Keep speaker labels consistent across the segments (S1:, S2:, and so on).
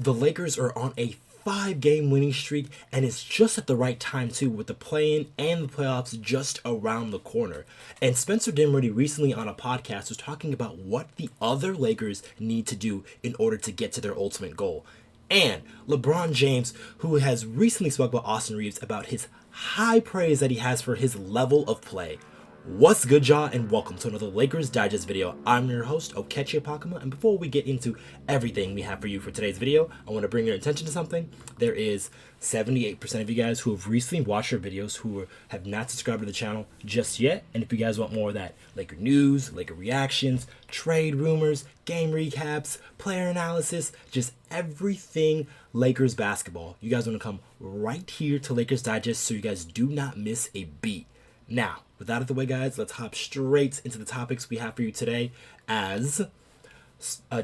S1: The Lakers are on a 5-game winning streak, and it's just at the right time too, with the play-in and the playoffs just around the corner. And Spencer Dinwiddie recently on a podcast was talking about what the other Lakers need to do in order to get to their ultimate goal. And LeBron James, who has recently spoke about Austin Reaves about his high praise that he has for his level of play. What's good, y'all, and welcome to another Lakers Digest video. I'm your host, Okechi Apakama, and before we get into everything we have for you for today's video, I want to bring your attention to something. There is 78% of you guys who have recently watched our videos who have not subscribed to the channel just yet, and if you guys want more of that Laker news, Laker reactions, trade rumors, game recaps, player analysis, just everything Lakers basketball, you guys want to come right here to Lakers Digest so you guys do not miss a beat. Now, with that out of the way, guys, let's hop straight into the topics we have for you today as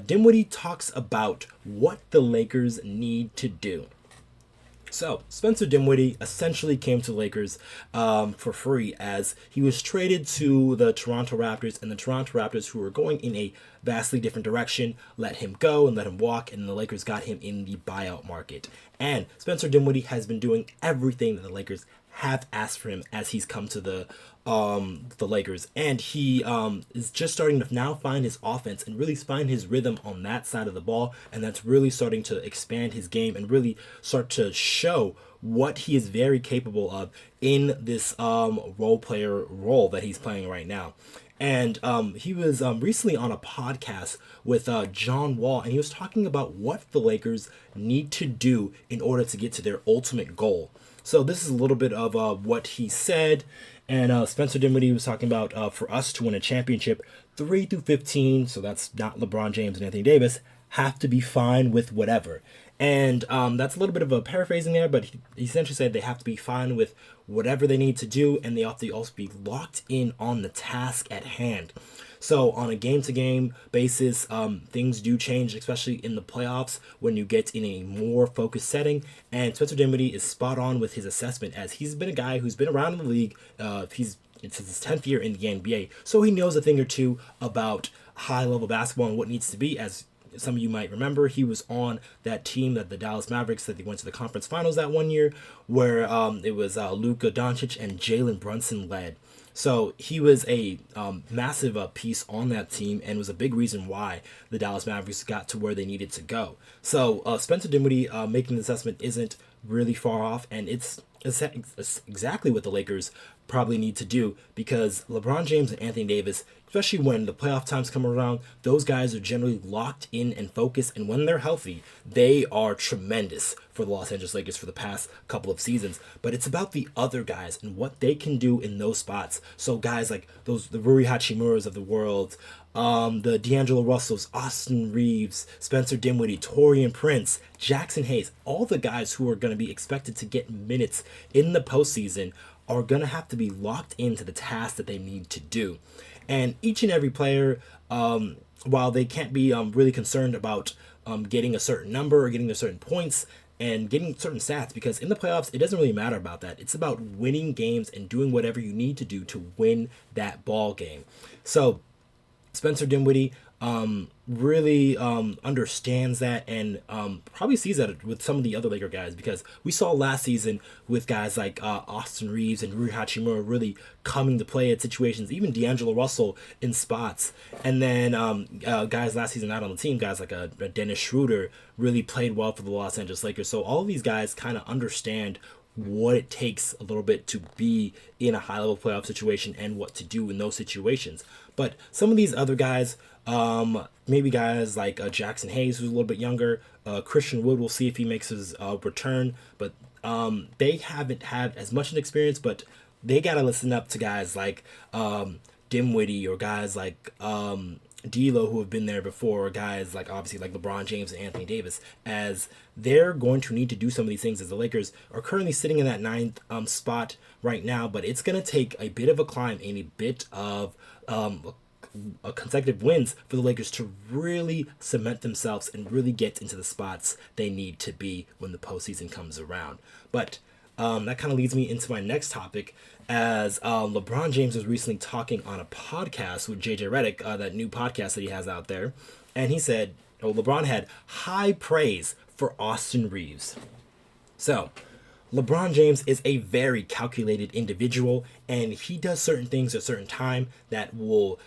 S1: Dinwiddie talks about what the Lakers need to do. So, Spencer Dinwiddie essentially came to the Lakers for free as he was traded to the Toronto Raptors, and the Toronto Raptors, who were going in a vastly different direction, let him go and let him walk, and the Lakers got him in the buyout market. And Spencer Dinwiddie has been doing everything that the Lakers have asked for him as he's come to the Lakers, and he is just starting to now find his offense and really find his rhythm on that side of the ball, and that's really starting to expand his game and really start to show what he is very capable of in this role player role that he's playing right now. And he was recently on a podcast with John Wall, and he was talking about what the Lakers need to do in order to get to their ultimate goal. So this is a little bit of what he said, and Spencer Dinwiddie was talking about for us to win a championship, 3 through 15, so that's not LeBron James and Anthony Davis, have to be fine with whatever. And that's a little bit of a paraphrasing there, but he essentially said they have to be fine with whatever they need to do, and they have to also be locked in on the task at hand. So on a game-to-game basis, things do change, especially in the playoffs when you get in a more focused setting. And Spencer Dinwiddie is spot on with his assessment, as he's been a guy who's been around in the league. It's his 10th year in the NBA, so he knows a thing or two about high-level basketball and what needs to be. As some of you might remember, he was on that team, that the Dallas Mavericks, that they went to the conference finals that one year, where it was Luka Doncic and Jalen Brunson led. So he was a massive piece on that team and was a big reason why the Dallas Mavericks got to where they needed to go. So Spencer Dinwiddie making the assessment isn't really far off, and it's exactly what the Lakers probably need to do, because LeBron James and Anthony Davis, especially when the playoff times come around, those guys are generally locked in and focused, and when they're healthy, they are tremendous for the Los Angeles Lakers for the past couple of seasons. But it's about the other guys and what they can do in those spots. So guys like the Rui Hachimuras of the world, the D'Angelo Russells, Austin Reaves, Spencer Dinwiddie, Taurean Prince, Jackson Hayes, all the guys who are going to be expected to get minutes in the postseason are going to have to be locked into the task that they need to do. And each and every player, while they can't be really concerned about getting a certain number or getting a certain points and getting certain stats, because in the playoffs, it doesn't really matter about that. It's about winning games and doing whatever you need to do to win that ball game. So Spencer Dinwiddie really understands that, and probably sees that with some of the other Laker guys, because we saw last season with guys like Austin Reaves and Rui Hachimura really coming to play at situations, even D'Angelo Russell in spots. And then guys last season not on the team, guys like a Dennis Schroeder really played well for the Los Angeles Lakers. So all of these guys kind of understand what it takes a little bit to be in a high-level playoff situation and what to do in those situations. But some of these other guys, maybe guys like Jackson Hayes, who's a little bit younger, Christian Wood, we'll see if he makes his return, but they haven't had as much an experience, but they got to listen up to guys like Dinwiddie or guys like D'Lo, who have been there before, or guys like obviously like LeBron James and Anthony Davis, as they're going to need to do some of these things, as the Lakers are currently sitting in that 9th spot right now, but it's going to take a bit of a climb and a bit of consecutive wins for the Lakers to really cement themselves and really get into the spots they need to be when the postseason comes around. But that kind of leads me into my next topic, as LeBron James was recently talking on a podcast with JJ Redick, that new podcast that he has out there, and he said, LeBron had high praise for Austin Reaves. So, LeBron James is a very calculated individual, and he does certain things at a certain time that will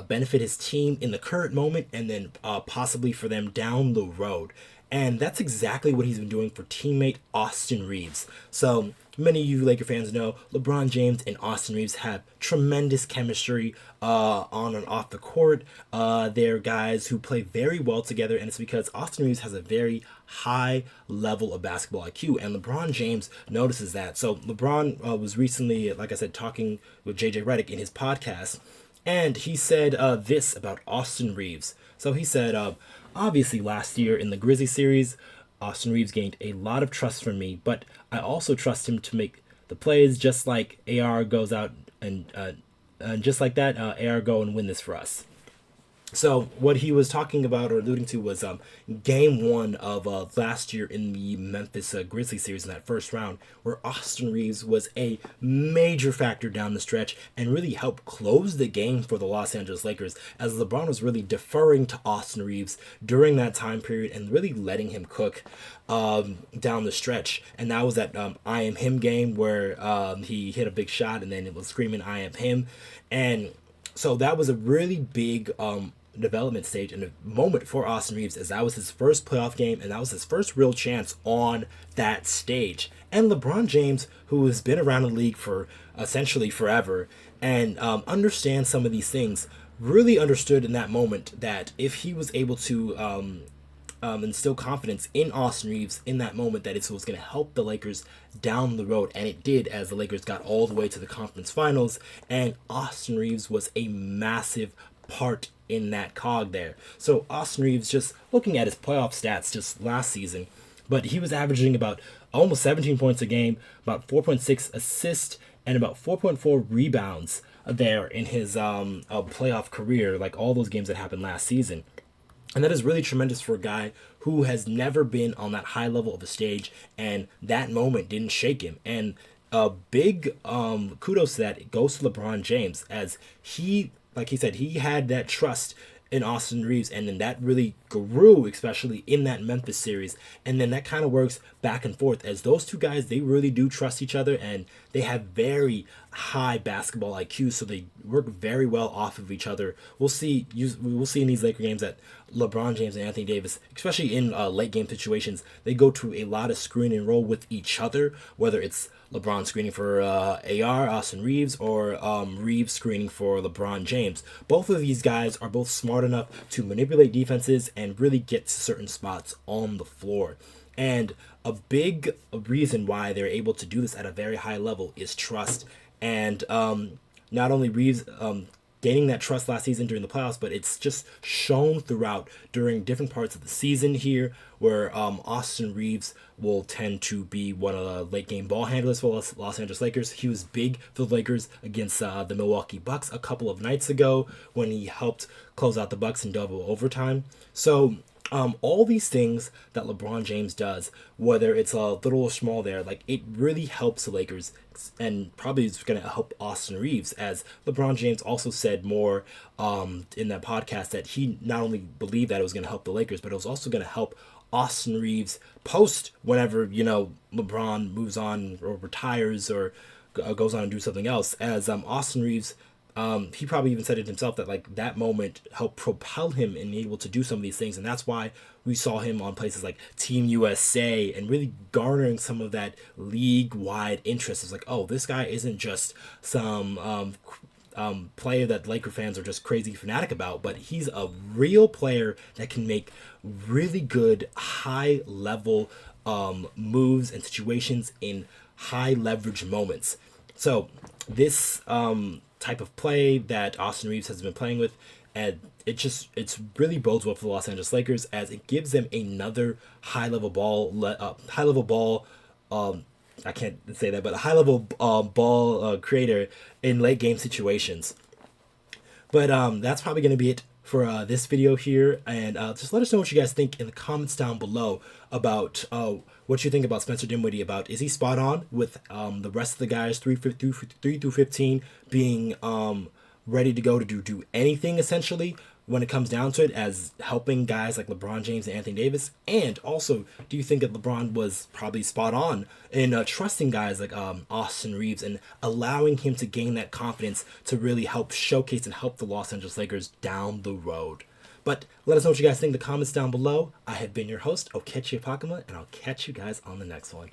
S1: benefit his team in the current moment and then possibly for them down the road. And that's exactly what he's been doing for teammate Austin Reaves. So, many of you Laker fans know LeBron James and Austin Reaves have tremendous chemistry on and off the court. They're guys who play very well together, and it's because Austin Reaves has a very high level of basketball IQ, and LeBron James notices that. So LeBron was recently, like I said, talking with JJ Redick in his podcast, and he said this about Austin Reaves. So he said, obviously last year in the Grizzlies series, Austin Reaves gained a lot of trust from me, but I also trust him to make the plays, just like AR goes out and just like that, AR go and win this for us. So what he was talking about or alluding to was game one of last year in the Memphis Grizzlies series in that first round, where Austin Reaves was a major factor down the stretch and really helped close the game for the Los Angeles Lakers, as LeBron was really deferring to Austin Reaves during that time period and really letting him cook down the stretch. And that was that I am him game where he hit a big shot and then it was screaming I am him. And so that was a really big development stage and a moment for Austin Reaves, as that was his first playoff game and that was his first real chance on that stage. And LeBron James, who has been around the league for essentially forever and understands some of these things, really understood in that moment that if he was able to instill confidence in Austin Reaves in that moment, that it was going to help the Lakers down the road. And it did, as the Lakers got all the way to the conference finals, and Austin Reaves was a massive part in that cog there. So Austin Reaves, just looking at his playoff stats just last season, but he was averaging about almost 17 points a game, about 4.6 assists, and about 4.4 rebounds there in his playoff career, like all those games that happened last season. And that is really tremendous for a guy who has never been on that high level of a stage, and that moment didn't shake him. And a big kudos to that goes to LeBron James, as he, like he said, he had that trust in Austin Reaves, and then that really grew, especially in that Memphis series. And then that kind of works back and forth, as those two guys, they really do trust each other, and they have very high basketball IQ, so they work very well off of each other. We'll see in these Laker games that LeBron James and Anthony Davis, especially in late game situations, they go to a lot of screen and roll with each other, whether it's LeBron screening for AR, Austin Reaves, or Reaves screening for LeBron James. Both of these guys are both smart enough to manipulate defenses and really get to certain spots on the floor. And a big reason why they're able to do this at a very high level is trust. And not only Reaves gaining that trust last season during the playoffs, but it's just shown throughout during different parts of the season here, where Austin Reaves will tend to be one of the late game ball handlers for Los Angeles Lakers. He was big for the Lakers against the Milwaukee Bucks a couple of nights ago when he helped close out the Bucks in double overtime. So all these things that LeBron James does, whether it's a little or small there, like, it really helps the Lakers, and probably is going to help Austin Reaves, as LeBron James also said more in that podcast that he not only believed that it was going to help the Lakers, but it was also going to help Austin Reaves post whenever, LeBron moves on or retires or goes on and do something else, as Austin Reaves, he probably even said it himself that, like, that moment helped propel him and able to do some of these things. And that's why we saw him on places like Team USA and really garnering some of that league-wide interest. It's like, oh, this guy isn't just some player that Laker fans are just crazy fanatic about, but he's a real player that can make really good high-level moves and situations in high-leverage moments. So this type of play that Austin Reaves has been playing with, and it's really bodes well for the Los Angeles Lakers, as it gives them another high level ball. I can't say that, but a high level ball creator in late game situations. But that's probably going to be it for this video here, and just let us know what you guys think in the comments down below about what you think about Spencer Dinwiddie. About, is he spot on with the rest of the guys 3 through 15 being ready to go to do anything essentially, when it comes down to it as helping guys like LeBron James and Anthony Davis? And also, do you think that LeBron was probably spot on in trusting guys like Austin Reaves and allowing him to gain that confidence to really help showcase and help the Los Angeles Lakers down the road? But let us know what you guys think in the comments down below. I have been your host, Okechi Apakama, and I'll catch you guys on the next one.